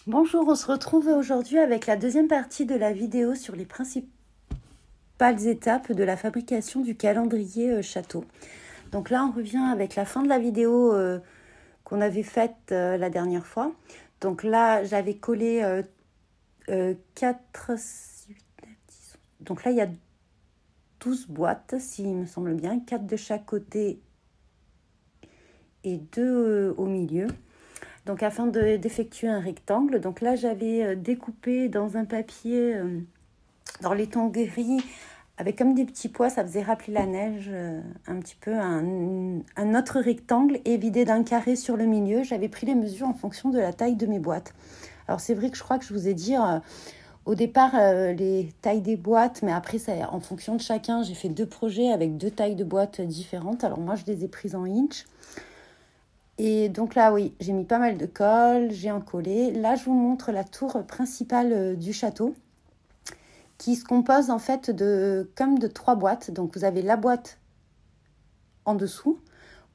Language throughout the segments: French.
Bonjour, on se retrouve aujourd'hui avec la deuxième partie de la vidéo sur les principales étapes de la fabrication du calendrier château. Donc là, on revient avec la fin de la vidéo qu'on avait faite la dernière fois. Donc là, j'avais collé 4, 6, 8, 9, 10. Donc là, il y a 12 boîtes, s'il me semble bien, 4 de chaque côté et 2 au milieu. Donc, afin d'effectuer un rectangle, donc là, j'avais découpé dans un papier, dans les tons gris, avec comme des petits pois, ça faisait rappeler la neige, un petit peu un autre rectangle et vidé d'un carré sur le milieu. J'avais pris les mesures en fonction de la taille de mes boîtes. Alors, c'est vrai que je crois que je vous ai dit au départ les tailles des boîtes, mais après, ça, en fonction de chacun, j'ai fait 2 projets avec 2 tailles de boîtes différentes. Alors, moi, je les ai prises en inch. Et donc là, oui, j'ai mis pas mal de colle, j'ai encollé. Là, je vous montre la tour principale du château qui se compose en fait comme de 3 boîtes. Donc, vous avez la boîte en dessous,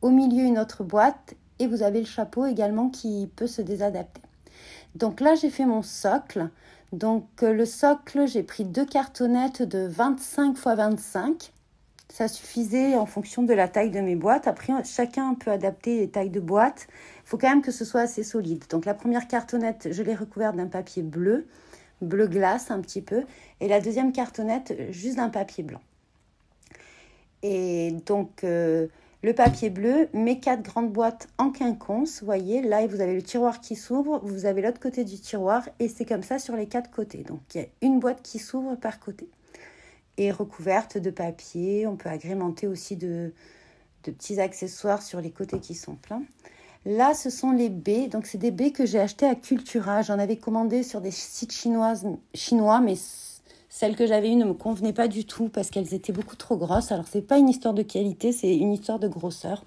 au milieu une autre boîte et vous avez le chapeau également qui peut se désadapter. Donc là, j'ai fait mon socle. Donc, le socle, j'ai pris 2 cartonnettes de 25 x 25. Ça suffisait en fonction de la taille de mes boîtes. Après, chacun peut adapter les tailles de boîtes. Il faut quand même que ce soit assez solide. Donc, la première cartonnette, je l'ai recouverte d'un papier bleu glace un petit peu. Et la deuxième cartonnette, juste d'un papier blanc. Et donc, le papier bleu, mes 4 grandes boîtes en quinconce. Vous voyez, là, vous avez le tiroir qui s'ouvre. Vous avez l'autre côté du tiroir. Et c'est comme ça sur les 4 côtés. Donc, il y a une boîte qui s'ouvre par côté. Et recouverte de papier. On peut agrémenter aussi de petits accessoires sur les côtés qui sont pleins. Là, ce sont les baies. Donc, c'est des baies que j'ai achetées à Cultura. J'en avais commandé sur des sites chinois, mais celles que j'avais eues ne me convenaient pas du tout parce qu'elles étaient beaucoup trop grosses. Alors, c'est pas une histoire de qualité, c'est une histoire de grosseur.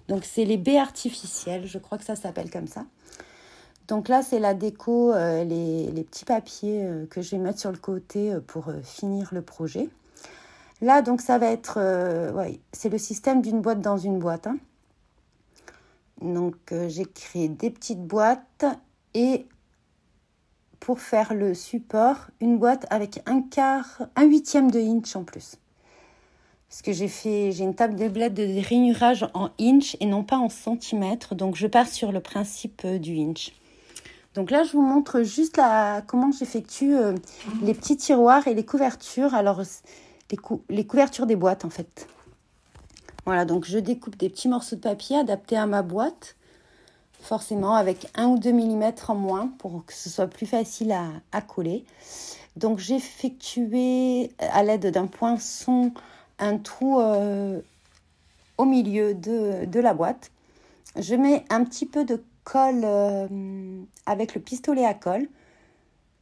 Donc, c'est les baies artificielles. Je crois que ça s'appelle comme ça. Donc là, c'est la déco, les petits papiers que je vais mettre sur le côté pour finir le projet. Là, donc, ça va être... c'est le système d'une boîte dans une boîte. Hein. Donc, j'ai créé des petites boîtes et pour faire le support, une boîte avec un huitième de inch en plus. Parce que j'ai une table de bled de rainurage en inch et non pas en centimètres. Donc, je pars sur le principe du inch. Donc là, je vous montre juste comment j'effectue les petits tiroirs et les couvertures. Alors, les couvertures des boîtes, en fait. Voilà, donc je découpe des petits morceaux de papier adaptés à ma boîte. Forcément, avec 1 ou 2 mm en moins pour que ce soit plus facile à coller. Donc, j'ai effectué à l'aide d'un poinçon un trou au milieu de la boîte. Je mets un petit peu de colle avec le pistolet à colle.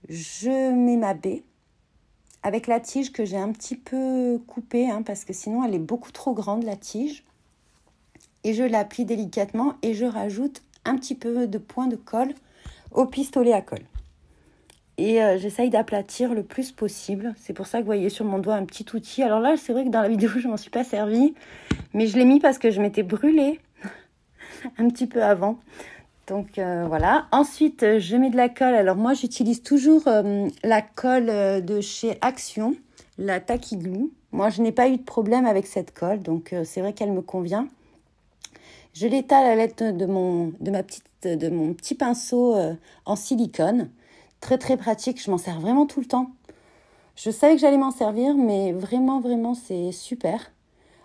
Je mets ma baie avec la tige que j'ai un petit peu coupée parce que sinon elle est beaucoup trop grande la tige. Et je l'appuie délicatement et je rajoute un petit peu de point de colle au pistolet à colle. Et j'essaye d'aplatir le plus possible. C'est pour ça que vous voyez sur mon doigt un petit outil. Alors là, c'est vrai que dans la vidéo, je ne m'en suis pas servie. Mais je l'ai mis parce que je m'étais brûlée un petit peu avant. Donc voilà. Ensuite, je mets de la colle. Alors moi, j'utilise toujours la colle de chez Action, la Tacky Glue. Moi, je n'ai pas eu de problème avec cette colle. Donc c'est vrai qu'elle me convient. Je l'étale à l'aide de mon petit pinceau en silicone. Très, très pratique. Je m'en sers vraiment tout le temps. Je savais que j'allais m'en servir, mais vraiment, vraiment, c'est super.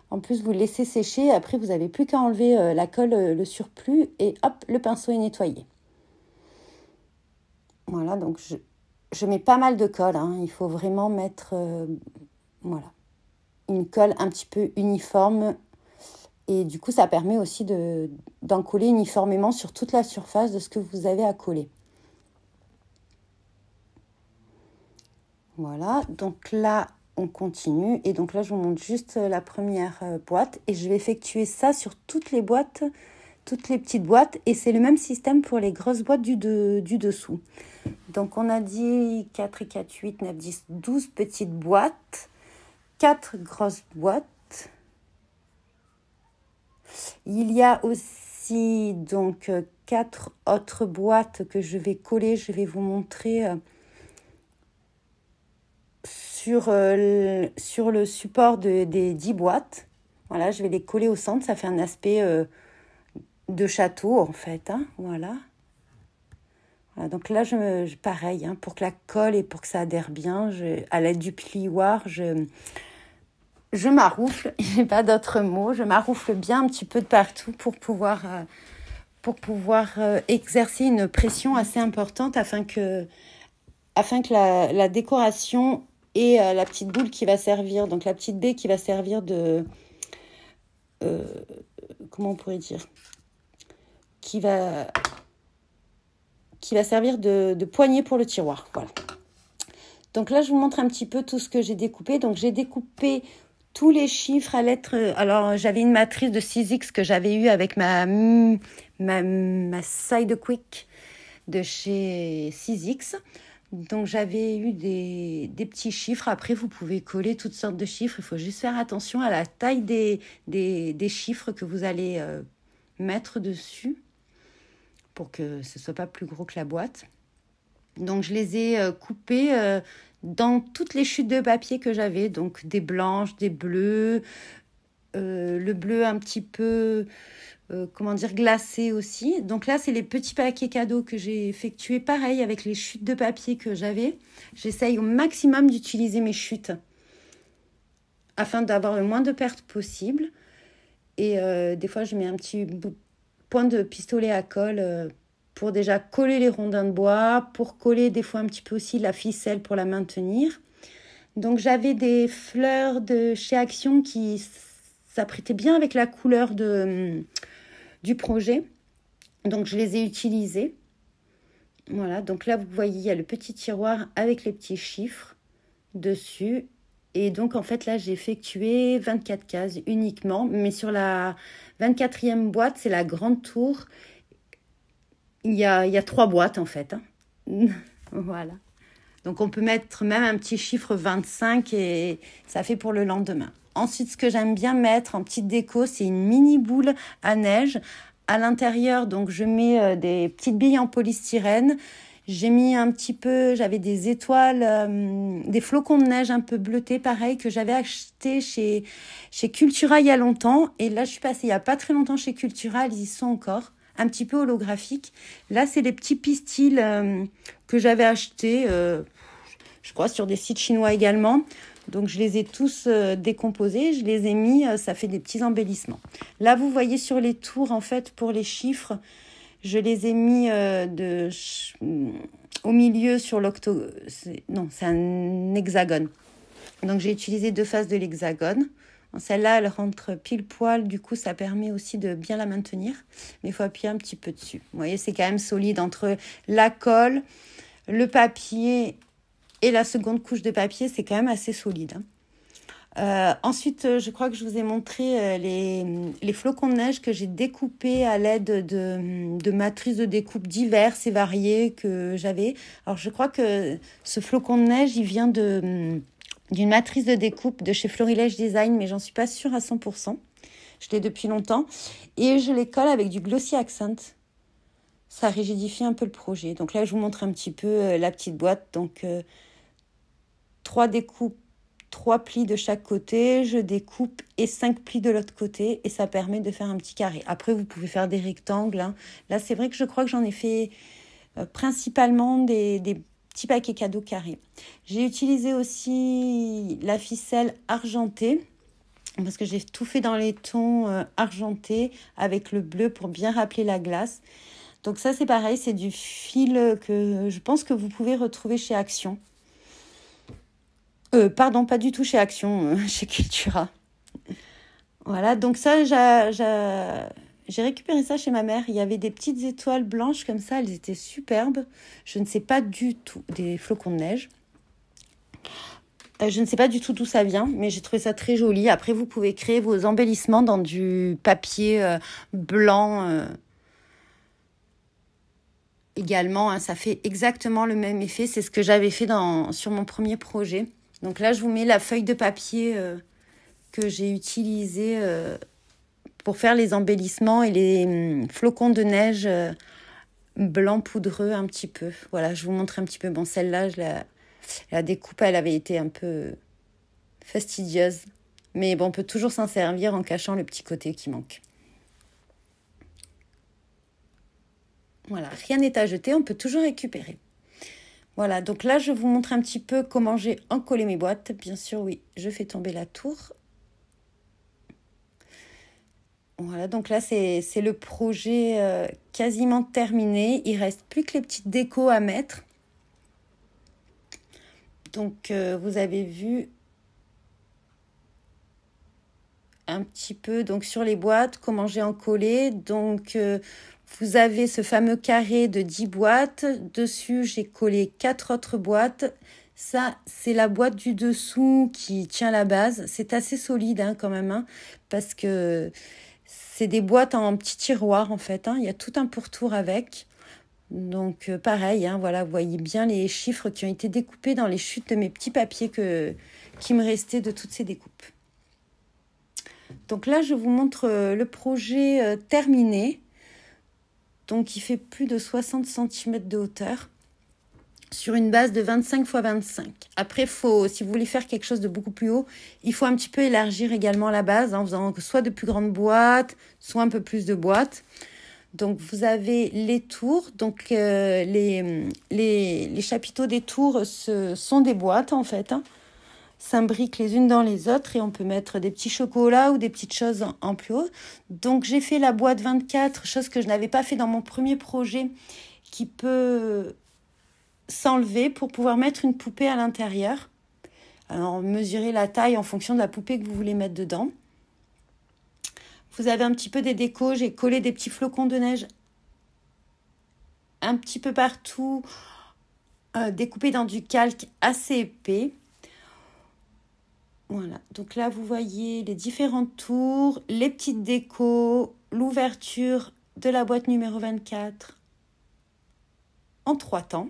En plus, vous le laissez sécher. Après, vous n'avez plus qu'à enlever la colle, le surplus. Et hop, le pinceau est nettoyé. Voilà, donc je mets pas mal de colle. Il faut vraiment mettre une colle un petit peu uniforme. Et du coup, ça permet aussi d'en coller uniformément sur toute la surface de ce que vous avez à coller. Voilà, donc là, on continue. Et donc là, je vous montre juste la première boîte. Et je vais effectuer ça sur toutes les boîtes, toutes les petites boîtes. Et c'est le même système pour les grosses boîtes du dessous. Donc, on a dit 4 et 4, 8, 9, 10, 12 petites boîtes. 4 grosses boîtes. Il y a aussi donc 4 autres boîtes que je vais coller. Je vais vous montrer sur le support des 10 boîtes. Voilà, je vais les coller au centre. Ça fait un aspect de château, en fait. Hein, voilà. Voilà. Donc là, pareil, hein, pour que la colle et pour que ça adhère bien, à l'aide du plioir, je maroufle, j'ai pas d'autre mot, je maroufle bien un petit peu de partout pour pouvoir exercer une pression assez importante afin que la décoration et la petite boule qui va servir, donc la petite baie qui va servir de... comment on pourrait dire, qui va servir de poignée pour le tiroir. Voilà. Donc là, je vous montre un petit peu tout ce que j'ai découpé. Donc j'ai découpé tous les chiffres à lettres. Alors, j'avais une matrice de 6X que j'avais eue avec ma Side Quick de chez 6X. Donc, j'avais eu des petits chiffres. Après, vous pouvez coller toutes sortes de chiffres. Il faut juste faire attention à la taille des chiffres que vous allez mettre dessus pour que ce ne soit pas plus gros que la boîte. Donc, je les ai coupés dans toutes les chutes de papier que j'avais. Donc, des blanches, des bleus, le bleu un petit peu, glacé aussi. Donc là, c'est les petits paquets cadeaux que j'ai effectués. Pareil, avec les chutes de papier que j'avais. J'essaye au maximum d'utiliser mes chutes afin d'avoir le moins de pertes possible. Et des fois, je mets un petit point de pistolet à colle pour déjà coller les rondins de bois, pour coller des fois un petit peu aussi la ficelle pour la maintenir. Donc j'avais des fleurs de chez Action qui s'apprêtaient bien avec la couleur du projet. Donc je les ai utilisées. Voilà, donc là vous voyez, il y a le petit tiroir avec les petits chiffres dessus. Et donc en fait là j'ai effectué 24 cases uniquement. Mais sur la 24e boîte, c'est la grande tour. Il y a 3 boîtes en fait. Hein. Voilà. Donc on peut mettre même un petit chiffre 25 et ça fait pour le lendemain. Ensuite, ce que j'aime bien mettre en petite déco, c'est une mini boule à neige. À l'intérieur, donc je mets des petites billes en polystyrène. J'ai mis j'avais des étoiles, des flocons de neige un peu bleutés, pareil, que j'avais acheté chez Cultura il y a longtemps. Et là, je suis passée il n'y a pas très longtemps chez Cultura, elles y sont encore. Un petit peu holographique. Là, c'est les petits pistils que j'avais achetés, je crois, sur des sites chinois également. Donc, je les ai tous décomposés. Je les ai mis, ça fait des petits embellissements. Là, vous voyez sur les tours, en fait, pour les chiffres, je les ai mis au milieu sur l'octogone. Non, c'est un hexagone. Donc, j'ai utilisé 2 faces de l'hexagone. Celle-là, elle rentre pile poil, du coup, ça permet aussi de bien la maintenir. Mais il faut appuyer un petit peu dessus. Vous voyez, c'est quand même solide entre la colle, le papier et la seconde couche de papier. C'est quand même assez solide. Hein. Ensuite, je crois que je vous ai montré les flocons de neige que j'ai découpés à l'aide de matrices de découpe diverses et variées que j'avais. Alors, je crois que ce flocon de neige, il vient d'une matrice de découpe de chez Florilège Design, mais j'en suis pas sûre à 100%. Je l'ai depuis longtemps. Et je les colle avec du Glossy Accent. Ça rigidifie un peu le projet. Donc là, je vous montre un petit peu la petite boîte. Donc, 3 découpes, 3 plis de chaque côté. Je découpe et 5 plis de l'autre côté. Et ça permet de faire un petit carré. Après, vous pouvez faire des rectangles. Hein. Là, c'est vrai que je crois que j'en ai fait principalement des petit paquet cadeau carré. J'ai utilisé aussi la ficelle argentée parce que j'ai tout fait dans les tons argentés avec le bleu pour bien rappeler la glace. Donc ça, c'est pareil, c'est du fil que je pense que vous pouvez retrouver chez Action. Pardon, pas du tout chez Action, chez Cultura. Voilà, donc ça, j'ai récupéré ça chez ma mère. Il y avait des petites étoiles blanches comme ça. Elles étaient superbes. Je ne sais pas du tout. Des flocons de neige. Je ne sais pas du tout d'où ça vient, mais j'ai trouvé ça très joli. Après, vous pouvez créer vos embellissements dans du papier blanc également. Hein. Ça fait exactement le même effet. C'est ce que j'avais fait sur mon premier projet. Donc là, je vous mets la feuille de papier que j'ai utilisée pour faire les embellissements et les flocons de neige blanc poudreux un petit peu. Voilà, je vous montre un petit peu. Bon, celle-là, la découpe, elle avait été un peu fastidieuse. Mais bon, on peut toujours s'en servir en cachant le petit côté qui manque. Voilà, rien n'est à jeter, on peut toujours récupérer. Voilà, donc là, je vous montre un petit peu comment j'ai encollé mes boîtes. Bien sûr, oui, je fais tomber la tour. Voilà, donc là, c'est le projet quasiment terminé. Il ne reste plus que les petites décos à mettre. Donc, vous avez vu un petit peu donc, sur les boîtes comment j'ai encollé. Donc, vous avez ce fameux carré de 10 boîtes. Dessus, j'ai collé 4 autres boîtes. Ça, c'est la boîte du dessous qui tient la base. C'est assez solide hein, quand même, hein, parce que c'est des boîtes en petits tiroirs en fait. Hein. Il y a tout un pourtour avec. Donc pareil, hein, voilà, vous voyez bien les chiffres qui ont été découpés dans les chutes de mes petits papiers qui me restaient de toutes ces découpes. Donc là, je vous montre le projet terminé. Donc, il fait plus de 60 cm de hauteur sur une base de 25 x 25. Après, si vous voulez faire quelque chose de beaucoup plus haut, il faut un petit peu élargir également la base en faisant soit de plus grandes boîtes, soit un peu plus de boîtes. Donc, vous avez les tours. Donc, les chapiteaux des tours sont des boîtes en fait. Hein. S'imbriquent les unes dans les autres et on peut mettre des petits chocolats ou des petites choses en plus haut. Donc j'ai fait la boîte 24, chose que je n'avais pas fait dans mon premier projet, qui peut s'enlever pour pouvoir mettre une poupée à l'intérieur. Alors mesurez la taille en fonction de la poupée que vous voulez mettre dedans. Vous avez un petit peu des décos, j'ai collé des petits flocons de neige un petit peu partout, découpés dans du calque assez épais. Voilà, donc là, vous voyez les différentes tours, les petites décos, l'ouverture de la boîte numéro 24 en 3 temps.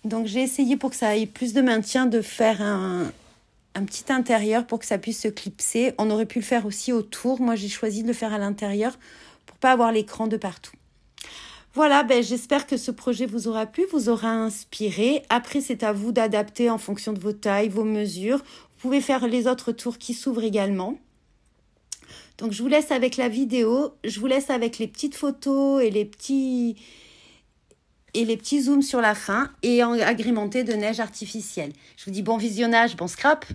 Donc, j'ai essayé pour que ça ait plus de maintien de faire un petit intérieur pour que ça puisse se clipser. On aurait pu le faire aussi autour. Moi, j'ai choisi de le faire à l'intérieur pour pas avoir l'écran de partout. Voilà, j'espère que ce projet vous aura plu, vous aura inspiré. Après, c'est à vous d'adapter en fonction de vos tailles, vos mesures. Vous pouvez faire les autres tours qui s'ouvrent également. Donc, je vous laisse avec la vidéo. Je vous laisse avec les petites photos et les petits zooms sur la fin et agrémentés de neige artificielle. Je vous dis bon visionnage, bon scrap.